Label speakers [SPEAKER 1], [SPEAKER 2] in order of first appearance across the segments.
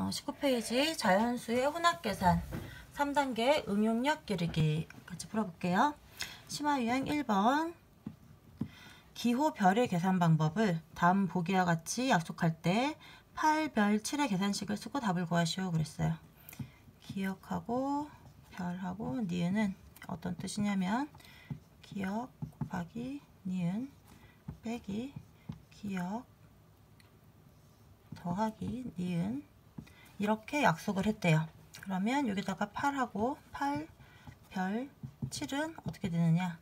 [SPEAKER 1] 19페이지 자연수의 혼합계산 3단계 응용력 기르기 같이 풀어볼게요. 심화유형 1번 기호별의 계산 방법을 다음 보기와 같이 약속할 때 8별 7의 계산식을 쓰고 답을 구하시오 그랬어요. 기역하고 별하고 니은은 어떤 뜻이냐면 기역 곱하기 니은 빼기 기역 더하기 니은 이렇게 약속을 했대요. 그러면 여기다가 8하고 8, 별, 7은 어떻게 되느냐,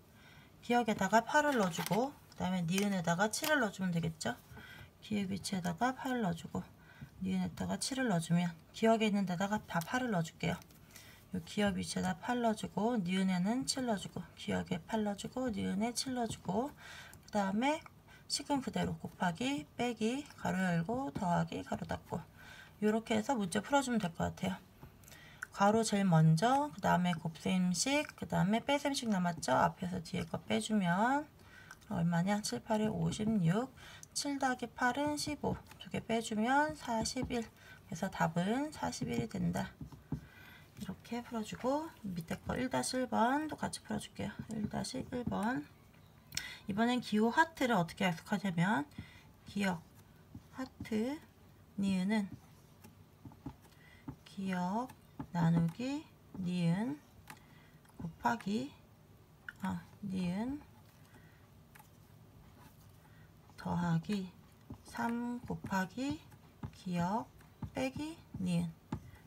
[SPEAKER 1] 기역에다가 8을 넣어주고 그 다음에 니은에다가 7을 넣어주면 되겠죠. 기역 위치에다가 8을 넣어주고 니은에다가 7을 넣어주면 기역에 있는 데다가 다 8을 넣어줄게요. 요 기역 위치에다 8 넣어주고 니은에는 7 넣어주고 기역에 8 넣어주고 니은에 7 넣어주고 그 다음에 식은 그대로 곱하기 빼기 가로 열고 더하기 가로 닫고 이렇게 해서 문제 풀어주면 될 것 같아요. 가로 제일 먼저 그 다음에 곱셈식 그 다음에 빼셈식 남았죠. 앞에서 뒤에 거 빼주면 얼마냐, 7, 8에 56 7 더하기 8은 15 두 개 빼주면 41 그래서 답은 41이 된다. 이렇게 풀어주고 밑에 거 1-1번도 같이 풀어줄게요. 1-1번 이번엔 기호 하트를 어떻게 약속하냐면 기역 하트 니은은 기역 나누기 니은 곱하기 니은 더하기 3 곱하기 기역 빼기 니은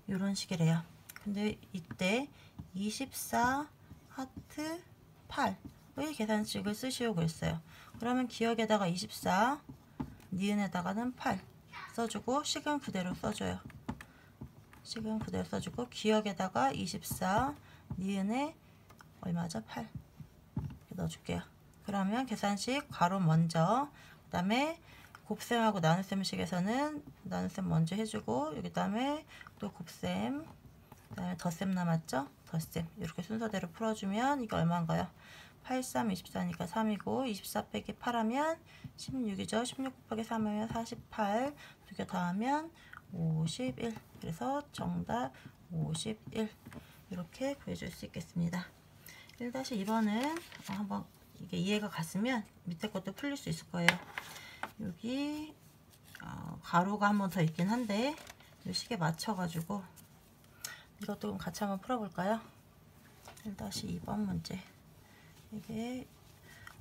[SPEAKER 1] 이런 식이래요. 근데 이때 24 하트 8의 계산식을 쓰시오 그랬어요. 그러면 기역에다가 24 니은에다가는 8 써주고 식은 그대로 써줘요. 식은 그대로 써주고 기역에다가 24 니은에 얼마죠? 8 넣어줄게요. 그러면 계산식 가로 먼저 그 다음에 곱셈하고 나눗셈식에서는 나눗셈 먼저 해주고 여기 다음에 또 곱셈 그 다음에 덧셈 남았죠? 덧셈 이렇게 순서대로 풀어주면 이거 얼마인가요? 8, 3, 24니까 3이고 24 빼기 8 하면 16이죠. 16 곱하기 3 하면 48 두 개 더하면 51 그래서 정답 51 이렇게 구해줄 수 있겠습니다. 1-2번은 한번 이게 이해가 갔으면 밑에 것도 풀릴 수 있을 거예요. 여기 가로가 한 번 더 있긴 한데 이 식에 맞춰 가지고 이것도 같이 한번 풀어볼까요? 1-2번 문제 이게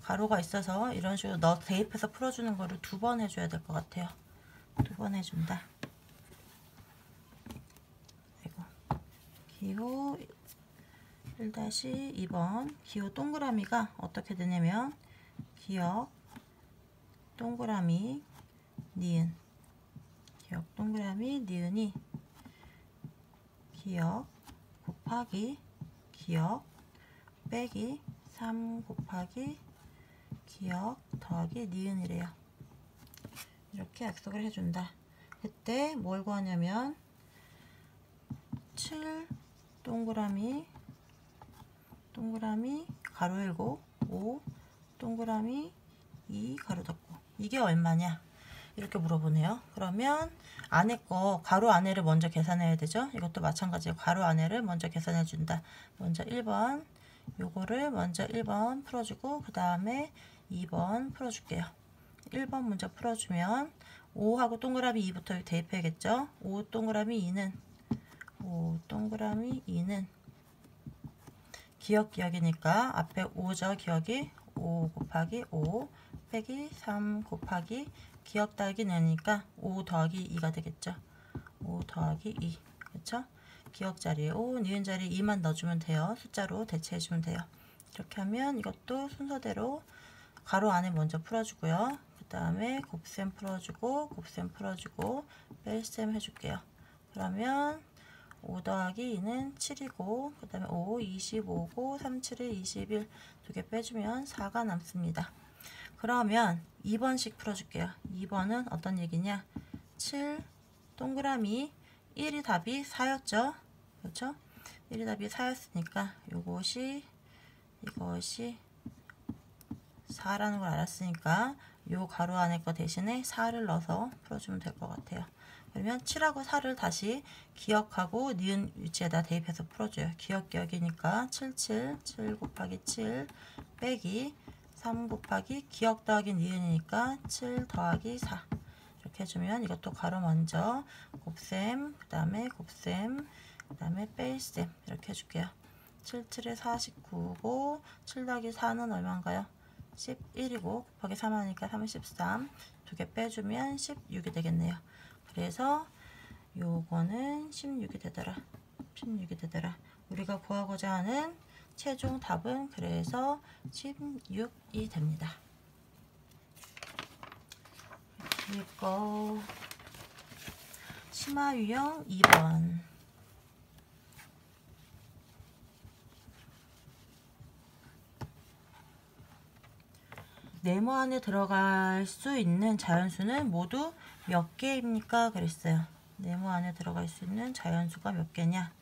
[SPEAKER 1] 가로가 있어서 이런 식으로 대입해서 풀어주는 거를 2번 해줘야 될 것 같아요. 2번 해준다. 아이고. 기호 1-2번 기호 동그라미가 어떻게 되냐면 기역 동그라미 니은 기역 동그라미 니은이 기역 곱하기 기역 빼기 3 곱하기 기역 더하기 니은이래요. 이렇게 약속을 해준다. 그때 뭘 구하냐면 7 동그라미 가로 열고 5 동그라미 2 가로 닫고 이게 얼마냐 이렇게 물어보네요. 그러면 안에 거 가로 안에를 먼저 계산해야 되죠. 이것도 마찬가지로 가로 안에를 먼저 계산해 준다. 먼저 1번 요거를 먼저 1번 풀어주고 그 다음에 2번 풀어줄게요. 1번 먼저 풀어주면 5하고 동그라미 2부터 대입해야겠죠. 5 동그라미 2는 기역이니까 앞에 5죠. 기역이 5 곱하기 5 빼기 3 곱하기 기역 더하기 니으니까 5 더하기 2가 되겠죠. 5 더하기 2 그렇죠. 기역 자리에 5 니은 자리에 2만 넣어주면 돼요. 숫자로 대체해 주면 돼요. 이렇게 하면 이것도 순서대로 가로 안에 먼저 풀어주고요. 그 다음에 곱셈 풀어주고 곱셈 풀어주고 뺄셈 해줄게요. 그러면 5 더하기 2는 7이고 그 다음에 5, 25고 3, 7에 21 두 개 빼주면 4가 남습니다. 그러면 2번씩 풀어줄게요. 2번은 어떤 얘기냐 7 동그라미 1이 답이 4였죠. 그렇죠? 1이 답이 4였으니까 이것이 4라는 걸 알았으니까 요 가로 안에 거 대신에 4를 넣어서 풀어주면 될 것 같아요. 그러면 7하고 4를 다시 기역하고 니은 위치에다 대입해서 풀어줘요. 기역기역이니까 7 곱하기 7 빼기 3 곱하기 기역 더하기 니은이니까 7 더하기 4 이렇게 해주면 이것도 괄호 먼저 곱셈 그 다음에 곱셈 그 다음에 뺄셈 이렇게 해줄게요. 7, 7에 49고 7 더하기 4는 얼마인가요? 11이고 곱하기 3 하니까 33 두 개 빼주면 16이 되겠네요. 그래서 요거는 16이 되더라. 16이 되더라. 우리가 구하고자 하는 최종 답은 그래서 16이 됩니다. 그리고 심화 유형 2번. 네모 안에 들어갈 수 있는 자연수는 모두 몇 개입니까? 그랬어요. 네모 안에 들어갈 수 있는 자연수가 몇 개냐?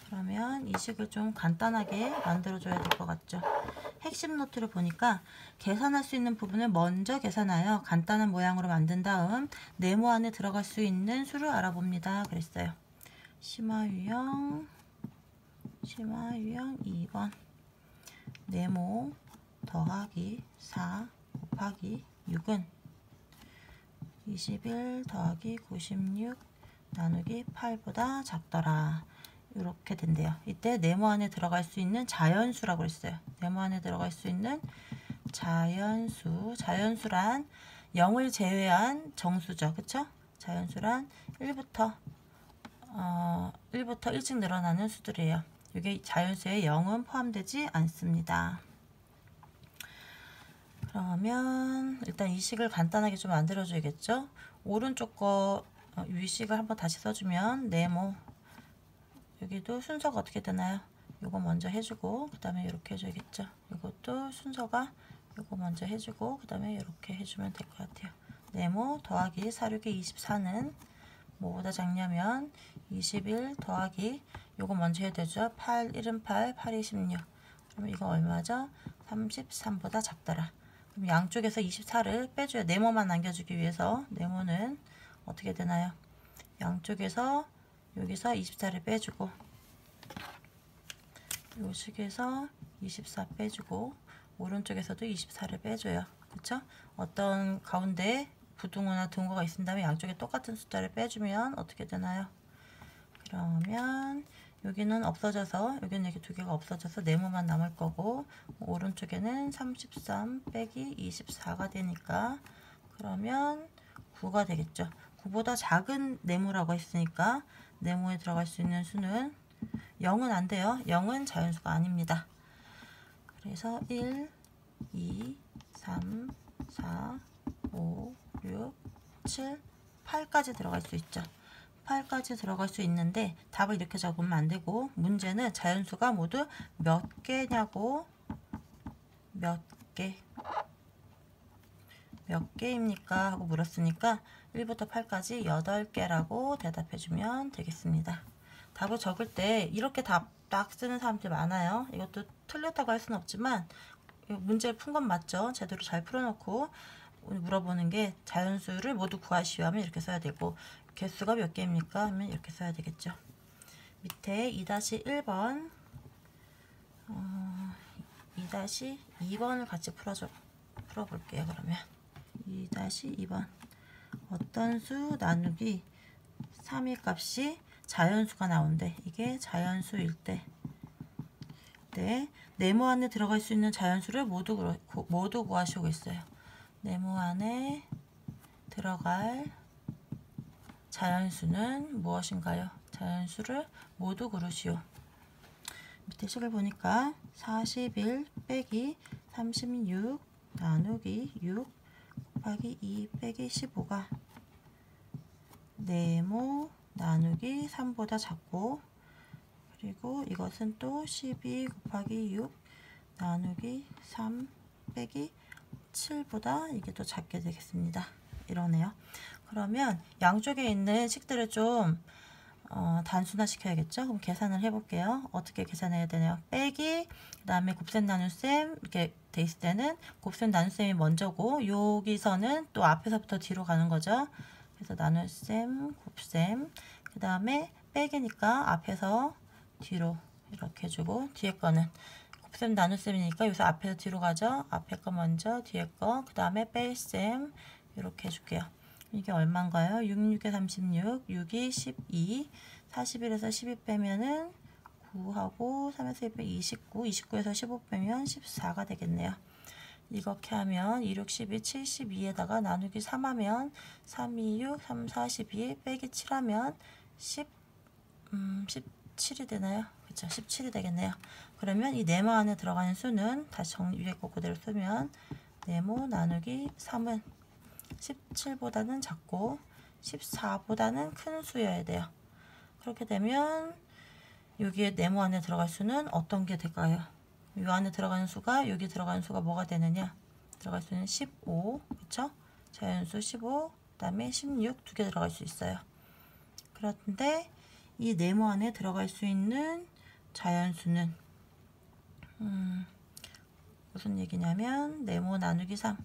[SPEAKER 1] 그러면 이 식을 좀 간단하게 만들어줘야 될 것 같죠? 핵심 노트를 보니까 계산할 수 있는 부분을 먼저 계산하여 간단한 모양으로 만든 다음 네모 안에 들어갈 수 있는 수를 알아봅니다. 그랬어요. 심화 유형 2번 네모 더하기 4 곱하기 6은 21 더하기 96 나누기 8보다 작더라. 이렇게 된대요. 이때 네모 안에 들어갈 수 있는 자연수라고 했어요. 네모 안에 들어갈 수 있는 자연수. 자연수란 0을 제외한 정수죠. 그쵸? 자연수란 1부터 1씩 늘어나는 수들이에요. 이게 자연수에 0은 포함되지 않습니다. 그러면 일단 이 식을 간단하게 좀 만들어 줘야겠죠. 오른쪽 거 위식을 한번 다시 써주면 네모 여기도 순서가 어떻게 되나요? 요거 먼저 해주고 그 다음에 이렇게 해줘야겠죠. 이것도 순서가 요거 먼저 해주고 그 다음에 이렇게 해주면 될 것 같아요. 네모 더하기 4, 6에 24는 뭐보다 작냐면 21 더하기 요거 먼저 해야 되죠. 8, 1은 8, 8이 16. 그러면 이거 얼마죠? 33보다 작더라. 그럼 양쪽에서 24를 빼줘요. 네모만 남겨주기 위해서. 네모는 어떻게 되나요? 양쪽에서 여기서 24를 빼주고 요 식에서 24 빼주고 오른쪽에서도 24를 빼줘요. 그쵸? 어떤 가운데 부등호나 등호가 있습니다면 양쪽에 똑같은 숫자를 빼주면 어떻게 되나요? 그러면 여기는 없어져서 여기는 이렇게 두 개가 없어져서 네모만 남을 거고 오른쪽에는 33 빼기 24가 되니까 그러면 9가 되겠죠. 9보다 작은 네모라고 했으니까 네모에 들어갈 수 있는 수는 0은 안 돼요. 0은 자연수가 아닙니다. 그래서 1, 2, 3, 4, 5, 6, 7, 8까지 들어갈 수 있죠. 8까지 들어갈 수 있는데 답을 이렇게 적으면 안 되고 문제는 자연수가 모두 몇 개냐고 몇 개입니까? 하고 물었으니까 1부터 8까지 8개라고 대답해주면 되겠습니다. 답을 적을 때 이렇게 답 딱 쓰는 사람들 많아요. 이것도 틀렸다고 할 수는 없지만 문제를 푼 건 맞죠? 제대로 잘 풀어놓고 물어보는 게 자연수를 모두 구하시오 하면 이렇게 써야 되고 개수가 몇 개입니까? 하면 이렇게 써야 되겠죠. 밑에 2-1번 2-2번을 같이 풀어볼게요. 그러면 2-2번 어떤 수 나누기 3의 값이 자연수가 나온대. 이게 자연수일 때 네모 안에 들어갈 수 있는 자연수를 모두 구하시고 있어요. 네모 안에 들어갈 자연수는 무엇인가요? 자연수를 모두 고르시오. 밑에 식을 보니까 41 빼기 36 나누기 6 곱하기 2 빼기 15가 네모 나누기 3보다 작고 그리고 이것은 또 12 곱하기 6 나누기 3 빼기 7보다 이게 더 작게 되겠습니다. 이러네요. 그러면 양쪽에 있는 식들을 좀 단순화 시켜야겠죠. 그럼 계산을 해볼게요. 어떻게 계산해야 되나요? 빼기 그 다음에 곱셈 나눗셈 이렇게 돼 있을 때는 곱셈 나눗셈이 먼저고 여기서는 또 앞에서부터 뒤로 가는 거죠. 그래서 나눗셈, 곱셈, 그 다음에 빼기니까 앞에서 뒤로 이렇게 해주고, 뒤에 거는 곱셈 나눗셈이니까 여기서 앞에서 뒤로 가죠. 앞에 거 먼저, 뒤에 거, 그 다음에 뺄셈 이렇게 해줄게요. 이게 얼마인가요? 6, 6에 36, 6이 12, 41에서 12 빼면은 9하고 3에서 2 빼면 29, 29에서 15 빼면 14가 되겠네요. 이렇게 하면 2, 6, 12, 72에다가 나누기 3 하면 3, 2, 6, 3, 4, 12 빼기 7 하면 17이 되나요? 그쵸, 17이 되겠네요. 그러면 이 네모 안에 들어가는 수는 다시 위에 거 그대로 쓰면 네모 나누기 3은 17보다는 작고 14보다는 큰 수여야 돼요. 그렇게 되면 여기에 네모 안에 들어갈 수는 어떤 게 될까요? 이 안에 들어가는 수가, 여기 들어가는 수가 뭐가 되느냐? 들어갈 수는 15, 그쵸? 자연수 15, 그 다음에 16 두 개 들어갈 수 있어요. 그런데 이 네모 안에 들어갈 수 있는 자연수는 무슨 얘기냐면 네모 나누기 3,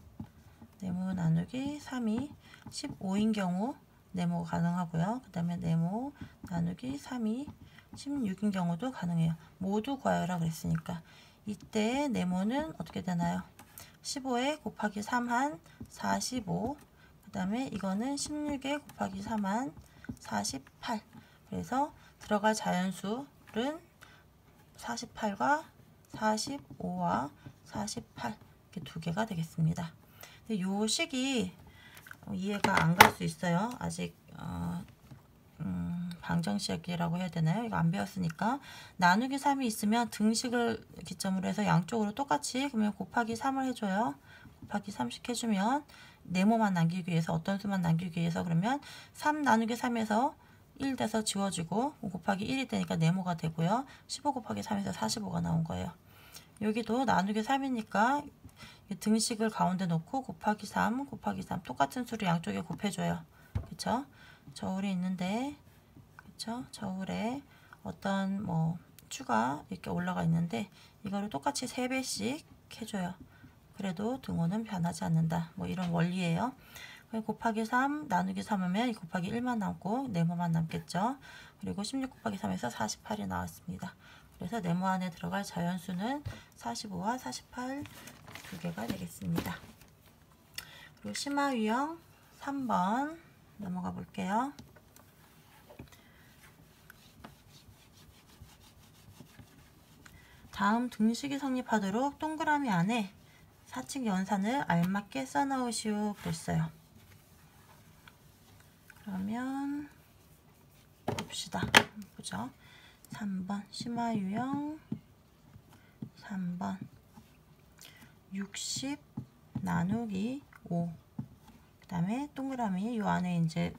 [SPEAKER 1] 네모 나누기 3이 15인 경우 네모가 가능하고요. 그 다음에 네모 나누기 3이 16인 경우도 가능해요. 모두 구하여라 그랬으니까 이때 네모는 어떻게 되나요? 15에 곱하기 3한 45, 그 다음에 이거는 16에 곱하기 3한 48. 그래서 들어갈 자연수는 48과 45와 48 이렇게 두 개가 되겠습니다. 근데 요 식이 이해가 안 갈 수 있어요. 아직 방정식이라고 해야 되나요? 이거 안 배웠으니까. 나누기 3이 있으면 등식을 기점으로 해서 양쪽으로 똑같이 그러면 곱하기 3을 해줘요. 곱하기 3씩 해주면 네모만 남기기 위해서, 어떤 수만 남기기 위해서, 그러면 3 나누기 3에서 1 돼서 지워지고 곱하기 1이 되니까 네모가 되고요. 15 곱하기 3에서 45가 나온 거예요. 여기도 나누기 3이니까 등식을 가운데 놓고 곱하기 3 곱하기 3 똑같은 수를 양쪽에 곱해줘요. 그쵸? 저울이 있는데, 그쵸? 저울에 어떤 뭐 추가 이렇게 올라가 있는데 이거를 똑같이 3배씩 해줘요. 그래도 등호는 변하지 않는다. 뭐 이런 원리예요. 곱하기 3 나누기 3 하면 이 곱하기 1만 남고 네모만 남겠죠. 그리고 16 곱하기 3에서 48이 나왔습니다. 그래서 네모 안에 들어갈 자연수는 45와 48 두 개가 되겠습니다. 그리고 심화 유형 3번 넘어가 볼게요. 다음 등식이 성립하도록 동그라미 안에 사칙 연산을 알맞게 써넣으시오 그랬어요. 그러면 봅시다. 보죠. 3번 심화 유형 3번 60 나누기 5. 그 다음에 동그라미 요 안에 이제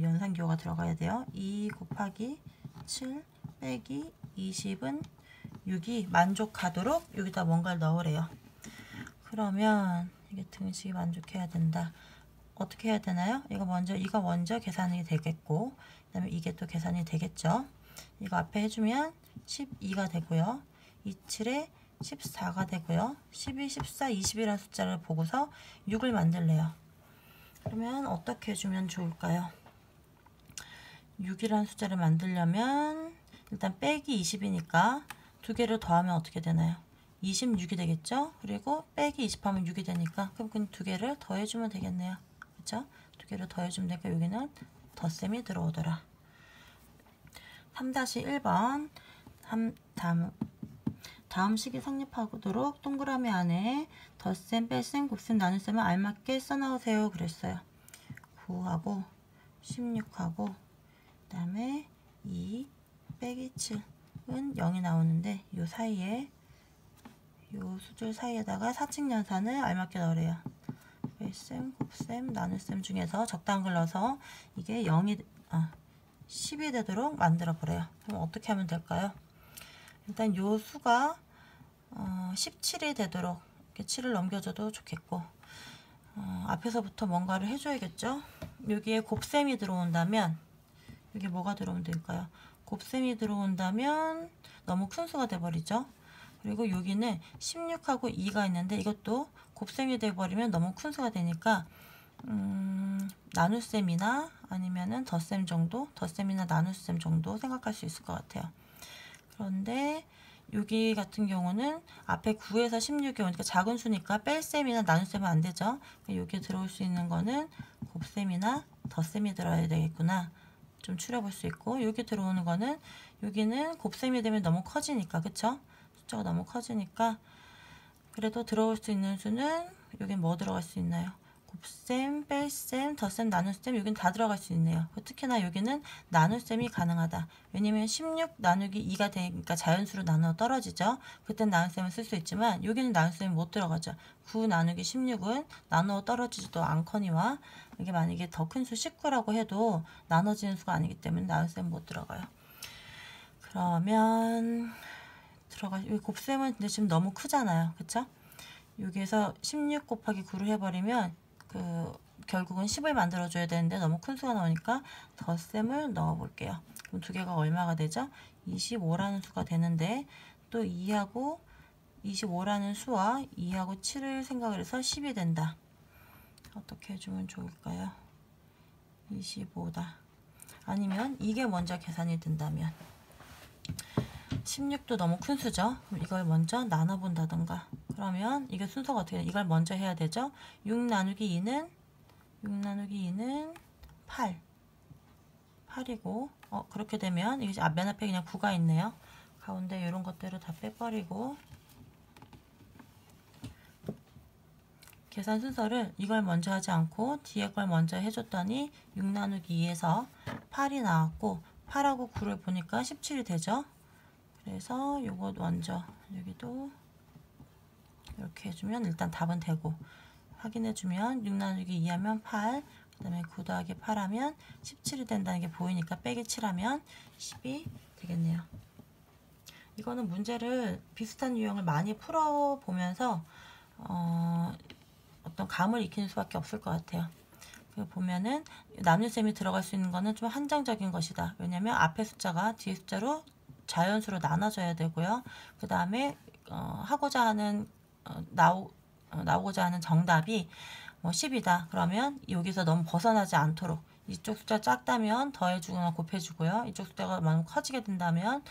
[SPEAKER 1] 연산기호가 들어가야 돼요. 2 곱하기 7 빼기 20은 6이 만족하도록 여기다 뭔가를 넣으래요. 그러면 이게 등식이 만족해야 된다. 어떻게 해야 되나요? 이거 먼저 계산이 되겠고, 그 다음에 이게 또 계산이 되겠죠. 이거 앞에 해주면 12가 되고요. 27에 14가 되고요. 12, 14, 20이라는 숫자를 보고서 6을 만들래요. 그러면 어떻게 해주면 좋을까요? 6이라는 숫자를 만들려면 일단 빼기 20이니까 두 개를 더하면 어떻게 되나요? 26이 되겠죠? 그리고 빼기 20 하면 6이 되니까 그럼 그 두 개를 더해주면 되겠네요. 그렇죠? 두 개를 더해주면 되니까 여기는 덧셈이 들어오더라. 3-1번 다음 식이 성립하도록 동그라미 안에 덧셈, 뺄셈, 곱셈, 나눗셈을 알맞게 써넣으세요 그랬어요. 9하고 16하고 그 다음에 2 빼기 7은 0이 나오는데 요 사이에 요 수줄 사이에다가 사칙 연산을 알맞게 넣으래요. 뺄셈, 곱셈, 나눗셈 중에서 적당한 걸 넣어서 이게 10이 되도록 만들어 보래요. 그럼 어떻게 하면 될까요? 일단 요 수가 17이 되도록 이렇게 7을 넘겨줘도 좋겠고, 앞에서부터 뭔가를 해줘야겠죠. 여기에 곱셈이 들어온다면 여기 뭐가 들어오면 될까요? 곱셈이 들어온다면 너무 큰 수가 돼버리죠. 그리고 여기는 16하고 2가 있는데 이것도 곱셈이 돼버리면 너무 큰 수가 되니까 나눗셈이나 아니면은 덧셈 정도, 덧셈이나 나눗셈 정도 생각할 수 있을 것 같아요. 그런데 여기 같은 경우는 앞에 9에서 16이 오니까 작은 수니까 뺄셈이나 나눗셈은 안 되죠. 여기 들어올 수 있는 거는 곱셈이나 덧셈이 들어야 되겠구나. 좀 추려볼 수 있고, 여기 들어오는 거는 여기는 곱셈이 되면 너무 커지니까, 그쵸? 숫자가 너무 커지니까 그래도 들어올 수 있는 수는 여기 뭐 들어갈 수 있나요? 곱셈, 뺄셈, 덧셈, 나눗셈 여기는 다 들어갈 수 있네요. 특히나 여기는 나눗셈이 가능하다. 왜냐면 16 나누기 2가 되니까 자연수로 나누어 떨어지죠. 그땐 나눗셈을 쓸 수 있지만 여기는 나눗셈이 못 들어가죠. 9 나누기 16은 나누어 떨어지지도 않거니와 이게 만약에 더 큰 수 19라고 해도 나눠지는 수가 아니기 때문에 나눗셈 못 들어가요. 그러면 여기 곱셈은 근데 지금 너무 크잖아요. 그쵸? 여기에서 16 곱하기 9를 해버리면 결국은 10을 만들어줘야 되는데 너무 큰 수가 나오니까 덧셈을 넣어볼게요. 그럼 두 개가 얼마가 되죠? 25라는 수가 되는데 또 2하고 25라는 수와 2하고 7을 생각을 해서 10이 된다. 어떻게 해주면 좋을까요? 25다. 아니면 이게 먼저 계산이 된다면 16도 너무 큰 수죠. 그럼 이걸 먼저 나눠본다던가. 그러면 이게 순서가 어떻게 돼요? 이걸 먼저 해야 되죠. 6 나누기 2는 8. 8이고 그렇게 되면 이게 맨 앞에 그냥 9가 있네요. 가운데 이런 것들을 다 빼버리고 계산 순서를 이걸 먼저 하지 않고 뒤에 걸 먼저 해줬더니 6 나누기 2에서 8이 나왔고 8하고 9를 보니까 17이 되죠. 그래서 요거 먼저 여기도 이렇게 해주면 일단 답은 되고 확인해주면 6 나누기 2 하면 8, 그 다음에 9 더하기 8 하면 17이 된다는 게 보이니까 빼기 7 하면 10이 되겠네요. 이거는 문제를 비슷한 유형을 많이 풀어보면서 어떤 감을 익히는 수밖에 없을 것 같아요. 보면은 나눗셈이 들어갈 수 있는 거는 좀 한정적인 것이다. 왜냐면 앞에 숫자가 뒤에 숫자로 자연수로 나눠져야 되고요. 그 다음에 하고자 하는 나오고자 하는 정답이 10이다. 그러면 여기서 너무 벗어나지 않도록 이쪽 숫자 작다면 더해주거나 곱해주고요. 이쪽 숫자가 너무 커지게 된다면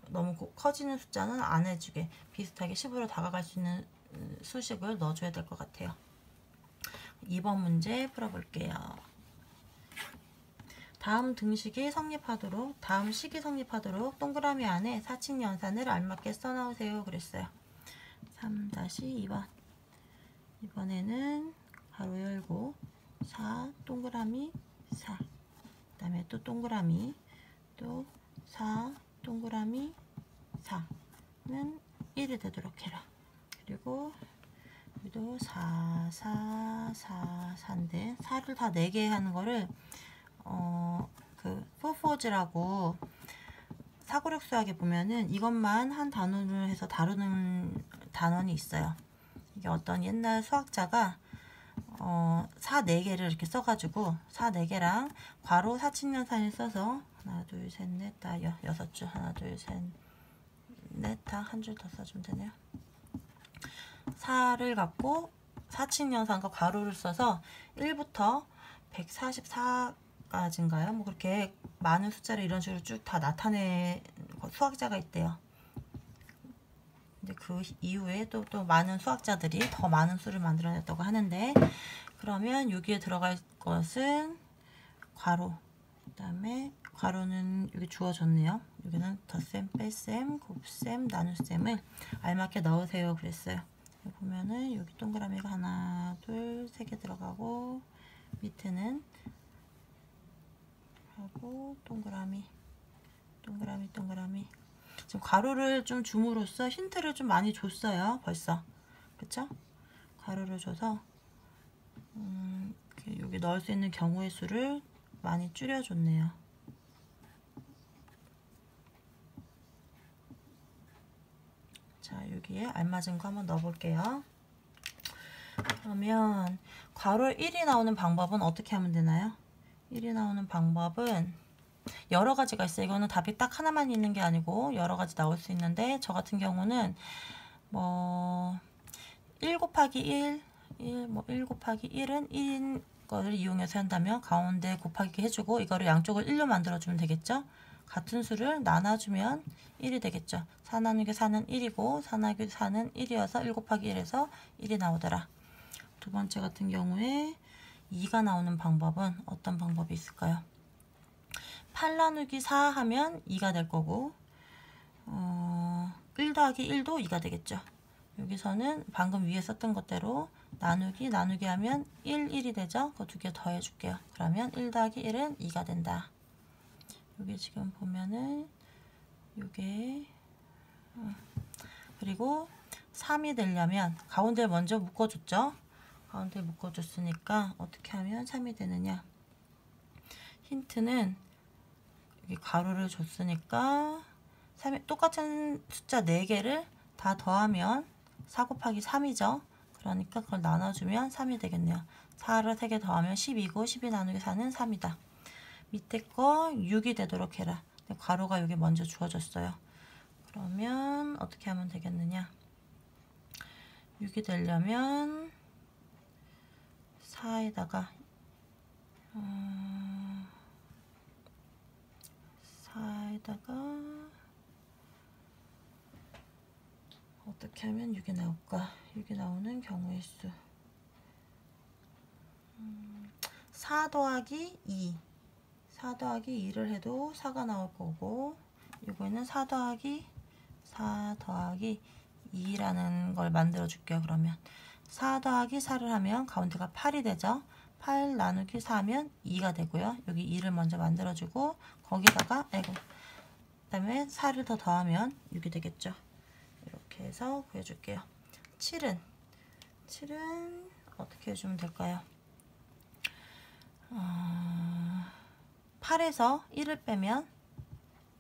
[SPEAKER 1] 너무 커지는 숫자는 안 해주게 비슷하게 10으로 다가갈 수 있는 수식을 넣어줘야 될 것 같아요. 2번 문제 풀어볼게요. 다음 등식이 성립하도록, 다음 식이 성립하도록 동그라미 안에 사칙 연산을 알맞게 써놓으세요. 그랬어요. 3-2번. 이번에는 가로 열고 4 동그라미 4. 그 다음에 또 동그라미 또 4 동그라미 4는 1이 되도록 해라. 그리고 여기도 4, 4, 4, 4인데 4를 다 4개 하는 거를 포포즈라고 사고력 수학에 보면은 이것만 한 단원을 해서 다루는 단원이 있어요. 이게 어떤 옛날 수학자가 사 4개를 이렇게 써가지고 사 4개랑 괄호 사칙연산을 써서 하나 둘 셋 넷 다 6줄 하나 둘 셋 넷 다 한 줄 더 써주면 되네요. 4를 갖고 사칙연산과 괄호를 써서 1부터 144까지인가요? 뭐 그렇게 많은 숫자를 이런 식으로 쭉 다 나타낸 수학자가 있대요. 근데 그 이후에 또 많은 수학자들이 더 많은 수를 만들어냈다고 하는데, 그러면 여기에 들어갈 것은 괄호, 그 다음에 괄호는 여기 주어졌네요. 여기는 덧셈, 뺄셈, 곱셈, 나눗셈을 알맞게 넣으세요 그랬어요. 여기 보면은 여기 동그라미가 하나, 둘, 3개 들어가고 밑에는 하고 동그라미, 동그라미, 동그라미. 지금 괄호를 좀 줌으로써 힌트를 좀 많이 줬어요. 벌써. 그쵸? 괄호를 줘서 여기 넣을 수 있는 경우의 수를 많이 줄여줬네요. 자, 여기에 알맞은 거 한번 넣어볼게요. 그러면 괄호 1이 나오는 방법은 어떻게 하면 되나요? 1이 나오는 방법은 여러 가지가 있어요. 이거는 답이 딱 하나만 있는 게 아니고 여러 가지 나올 수 있는데, 저 같은 경우는 뭐 1 곱하기 1 1 곱하기 1은 1인 거를 이용해서 한다면 가운데 곱하기 해주고 이거를 양쪽을 1로 만들어주면 되겠죠. 같은 수를 나눠주면 1이 되겠죠. 4 나누기 4는 1이고 4 나누기 4는 1이어서 1 곱하기 1에서 1이 나오더라. 두 번째 같은 경우에 2가 나오는 방법은 어떤 방법이 있을까요? 8 나누기 4 하면 2가 될 거고 1 더하기 1도 2가 되겠죠. 여기서는 방금 위에 썼던 것대로 나누기 하면 1, 1이 되죠. 그 두 개 더해 줄게요. 그러면 1 더하기 1은 2가 된다. 여기 지금 보면은 요게 그리고 3이 되려면 가운데 먼저 묶어줬죠. 가운데 묶어줬으니까 어떻게 하면 3이 되느냐. 힌트는 여기 가로를 줬으니까 3이 똑같은 숫자 4개를 다 더하면 4 곱하기 3이죠. 그러니까 그걸 나눠주면 3이 되겠네요. 4를 3개 더하면 12고 12 나누기 4는 3이다. 밑에 거 6이 되도록 해라. 가로가 여기 먼저 주어졌어요. 그러면 어떻게 하면 되겠느냐. 6이 되려면 4에다가 4에다가 어떻게 하면 6이 나올까? 6이 나오는 경우의 수 4 더하기 2 4 더하기 2를 해도 4가 나올 거고 이거는 4 더하기 2라는 걸 만들어 줄게요. 그러면 4 더하기 4를 하면 가운데가 8이 되죠. 8 나누기 4 하면 2가 되고요. 여기 2를 먼저 만들어 주고 거기다가 그 다음에 4를 더 더하면 6이 되겠죠. 이렇게 해서 구해줄게요. 7은 어떻게 해주면 될까요? 8에서 1을 빼면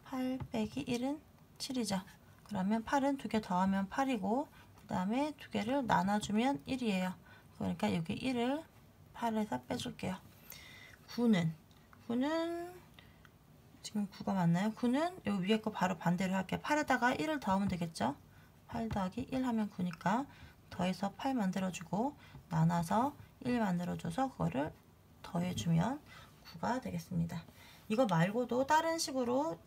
[SPEAKER 1] 8 빼기 1은 7이죠. 그러면 8은 2개 더하면 8이고 그 다음에 2개를 나눠주면 1이에요. 그러니까 여기 1을 8에서 빼줄게요. 9는 지금 9가 맞나요? 9는 여기 위에 거 바로 반대로 할게요. 8에다가 1을 더하면 되겠죠. 8 더하기 1 하면 9니까 더해서 8 만들어주고 나눠서 1 만들어줘서 그거를 더해주면 9가 되겠습니다. 이거 말고도 다른 식으로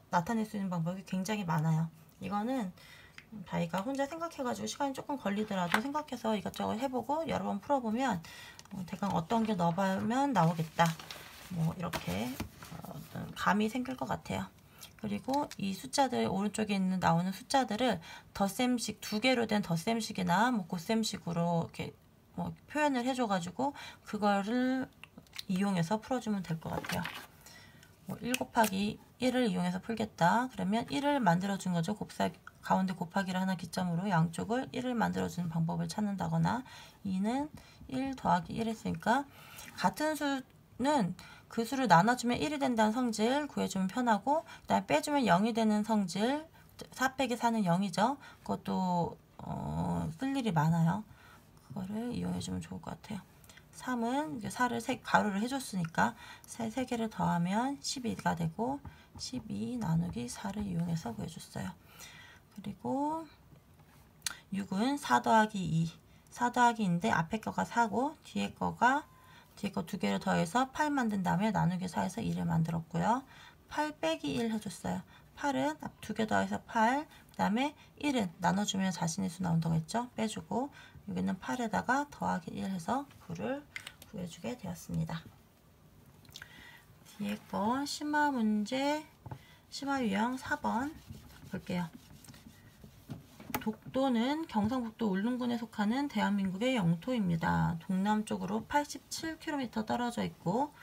[SPEAKER 1] 나타낼 수 있는 방법이 굉장히 많아요. 이거는 자기가 혼자 생각해가지고 시간이 조금 걸리더라도 생각해서 이것저것 해보고 여러 번 풀어보면 대강 어떤 게 넣어보면 나오겠다. 뭐 이렇게 감이 생길 것 같아요. 그리고 이 숫자들 오른쪽에 있는 나오는 숫자들을 덧셈식 2개로 된 덧셈식이나 뭐 곱셈식으로 이렇게 뭐 표현을 해줘가지고 그거를 이용해서 풀어주면 될 것 같아요. 뭐 1 곱하기 1을 이용해서 풀겠다. 그러면 1을 만들어준 거죠. 가운데 곱하기를 하나 기점으로 양쪽을 1을 만들어주는 방법을 찾는다거나 2는 1 더하기 1 했으니까 같은 수는 그 수를 나눠주면 1이 된다는 성질 구해주면 편하고 그 다음에 빼주면 0이 되는 성질 4 빼기 4는 0이죠. 그것도 쓸 일이 많아요. 그거를 이용해주면 좋을 것 같아요. 3은 4를 가로를 해줬으니까 3개를 더하면 12가 되고 12 나누기 4를 이용해서 구해줬어요. 그리고 6은 4 더하기 2 4 더하기 2인데 앞에 거가 4고 뒤에 거 2개를 더해서 8 만든 다음에 나누기 4에서 2를 만들었고요. 8 빼기 1 해줬어요. 8은 2개 더해서 8 그 다음에 1은 나눠주면 자신의 수 나온다고 했죠. 빼주고 여기는 8에다가 더하기 1 해서 9를 구해주게 되었습니다. 뒤에 거 심화 문제 심화 유형 4번 볼게요. 독도는 경상북도 울릉군에 속하는 대한민국의 영토입니다. 동남쪽으로 87km 떨어져 있고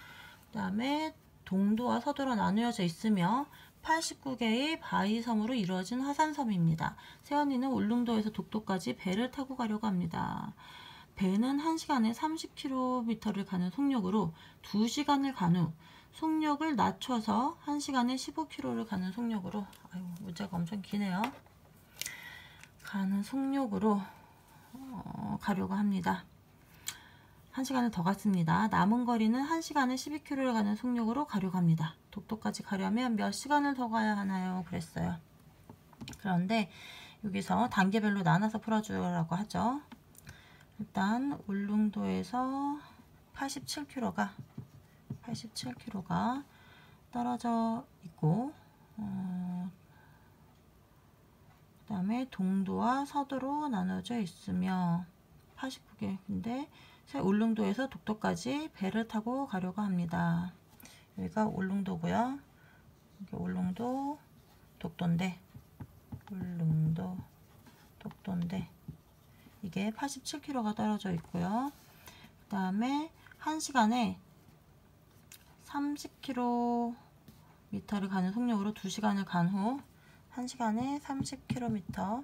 [SPEAKER 1] 그 다음에 동도와 서도로 나누어져 있으며 89개의 바위섬으로 이루어진 화산섬입니다. 세연이는 울릉도에서 독도까지 배를 타고 가려고 합니다. 배는 1시간에 30km를 가는 속력으로 2시간을 간 후 속력을 낮춰서 1시간에 15km를 가는 속력으로 문제가 엄청 기네요. 가는 속력으로 가려고 합니다. 1시간을 더 갔습니다. 남은 거리는 1시간에 12km를 가는 속력으로 가려고 합니다. 독도까지 가려면 몇 시간을 더 가야 하나요? 그랬어요. 그런데 여기서 단계별로 나눠서 풀어주라고 하죠. 일단 울릉도에서 87km가 떨어져 있고, 그 다음에 동도와 서도로 나눠져 있으며 89개인데 울릉도에서 독도까지 배를 타고 가려고 합니다. 여기가 울릉도고요. 여기 울릉도 독도인데, 울릉도 독도인데 이게 87km가 떨어져 있고요. 그 다음에 1시간에 30km를 가는 속력으로 2시간을 간 후 1시간에 30km per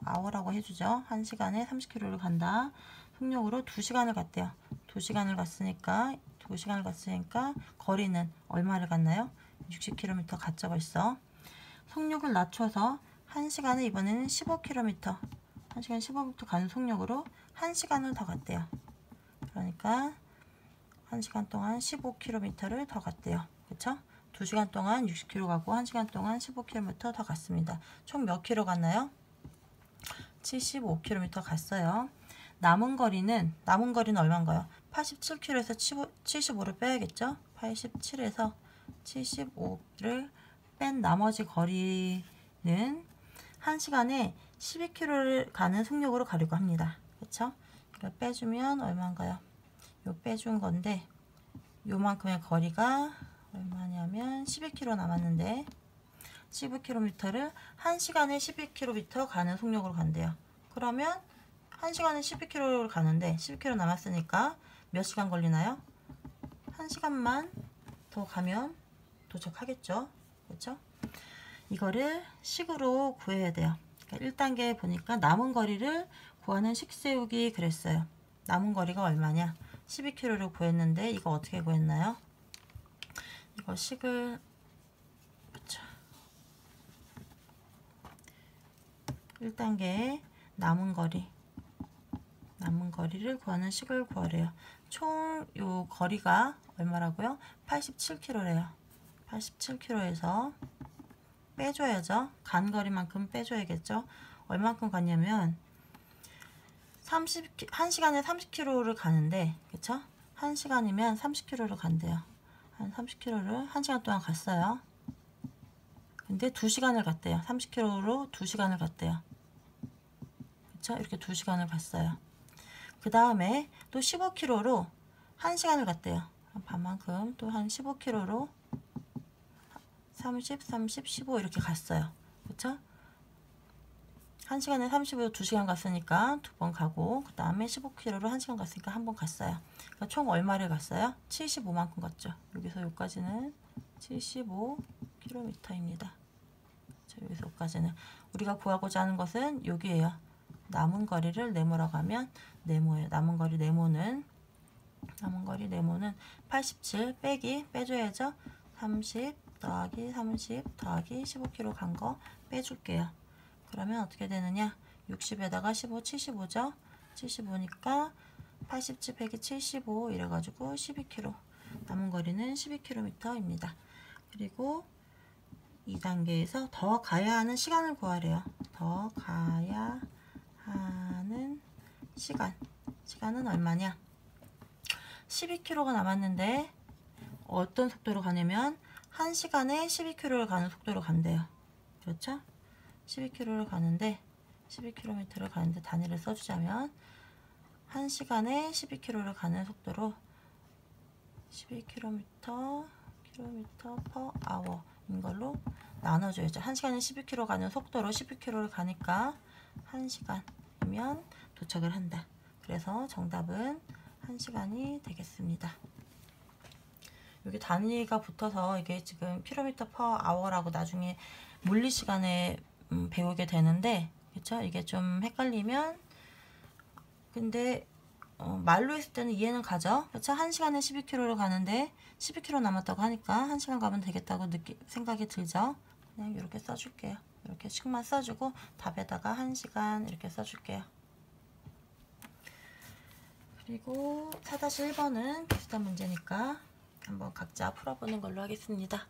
[SPEAKER 1] hour라고 해주죠. 1시간에 30km를 간다. 속력으로 2시간을 갔대요. 2시간을 갔으니까 거리는 얼마를 갔나요? 60km 갔죠 벌써. 속력을 낮춰서 1시간에 이번에는 15km 1시간 15km 가는 속력으로 1시간을 더 갔대요. 그러니까 1시간 동안 15km를 더 갔대요. 그쵸? 2시간 동안 60km 가고 1시간 동안 15km 더 갔습니다. 총 몇 킬로 갔나요? 75km 갔어요. 남은 거리는 얼마인가요? 87km에서 75를 빼야겠죠? 87에서 75를 뺀 나머지 거리는 1시간에 12km를 가는 속력으로 가려고 합니다. 그쵸? 이걸 빼주면 얼마인가요? 요 빼준 건데 요만큼의 거리가 얼마냐면 12km 남았는데 15km를 1시간에 12km 가는 속력으로 간대요. 그러면 1시간에 12km를 가는데 12km 남았으니까 몇 시간 걸리나요? 1시간만 더 가면 도착하겠죠. 그렇죠? 이거를 식으로 구해야 돼요. 그러니까 1단계 보니까 남은 거리를 구하는 식 세우기 그랬어요. 남은 거리가 얼마냐? 12km를 구했는데 이거 어떻게 구했나요? 이거 식을 1단계에 남은 거리를 구하는 식을 구하래요. 총 요 거리가 얼마라고요? 87km래요. 87km에서 빼줘야죠. 간 거리만큼 빼줘야겠죠. 얼만큼 갔냐면 1시간에 30km를 가는데, 그쵸? 1시간이면 30km를 간대요. 한 30km를 1시간 동안 갔어요. 근데 2시간을 갔대요. 30km로 2시간을 갔대요. 그쵸? 이렇게 2시간을 갔어요. 그 다음에 또 15km로 1시간을 갔대요. 반만큼 또 한 15km로 30, 30, 15 이렇게 갔어요. 그쵸? 1시간에 30으로 2시간 갔으니까 2번 가고, 그 다음에 15km로 1시간 갔으니까 1번 갔어요. 그러니까 총 얼마를 갔어요? 75만큼 갔죠. 여기서 여기까지는 75km입니다. 여기서 여기까지는 우리가 구하고자 하는 것은 여기에요. 남은 거리를 네모라고 하면 네모예요. 남은 거리 네모는 87 빼줘야죠. 30 더하기 30 더하기 15km 간 거 빼줄게요. 그러면 어떻게 되느냐? 60에다가 15, 75죠? 75니까 87 빼기 75 이래가지고 12km. 남은 거리는 12km입니다. 그리고 2단계에서 더 가야 하는 시간을 구하래요. 더 가야 하는 시간은 얼마냐? 12km가 남았는데 어떤 속도로 가냐면 1시간에 12km를 가는 속도로 간대요. 그렇죠? 12km를 가는데 12km를 가는데 단위를 써주자면 1시간에 12km를 가는 속도로 12km per hour인 걸로 나눠줘야죠. 1시간에 12km 가는 속도로 12km를 가니까 1시간이면 도착을 한다. 그래서 정답은 1시간이 되겠습니다. 여기 단위가 붙어서 이게 지금 km per hour라고 나중에 물리 시간에 배우게 되는데, 그쵸? 이게 좀 헷갈리면, 근데 말로 했을 때는 이해는 가죠? 그쵸? 1시간에 12km를 가는데 12km 남았다고 하니까 1시간 가면 되겠다고 생각이 들죠? 그냥 이렇게 써줄게요. 이렇게 식만 써주고 답에다가 1시간 이렇게 써줄게요. 그리고 4-1번은 비슷한 문제니까 한번 각자 풀어보는 걸로 하겠습니다.